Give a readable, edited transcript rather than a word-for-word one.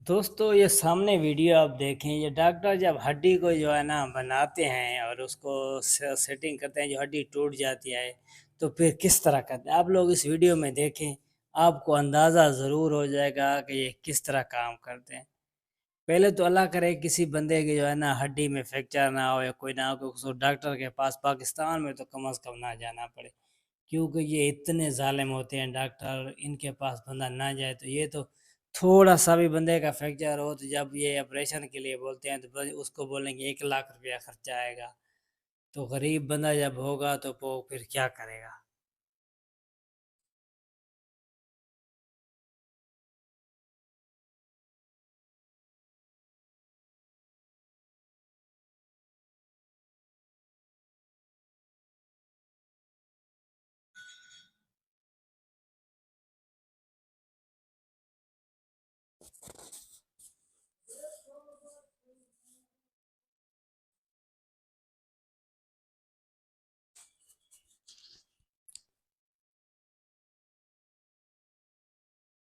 दोस्तों ये सामने वीडियो आप देखें, ये डॉक्टर जब हड्डी को जो है ना बनाते हैं और उसको सेटिंग करते हैं, जो हड्डी टूट जाती है तो फिर किस तरह करते हैं। आप लोग इस वीडियो में देखें, आपको अंदाज़ा ज़रूर हो जाएगा कि ये किस तरह काम करते हैं। पहले तो अल्लाह करे किसी बंदे की जो है ना हड्डी में फ्रैक्चर ना हो या कोई ना हो, कि उसको डॉक्टर के पास पाकिस्तान में तो कम से कम ना जाना पड़े, क्योंकि ये इतने ज़ालिम होते हैं डॉक्टर, इनके पास बंदा ना जाए तो ये तो थोड़ा-सा भी बंदे का फ्रैक्चर हो तो जब ये ऑपरेशन के लिए बोलते हैं तो उसको बोलेंगे 1 लाख रुपया खर्चा आएगा। तो गरीब बंदा जब होगा तो वो फिर क्या करेगा?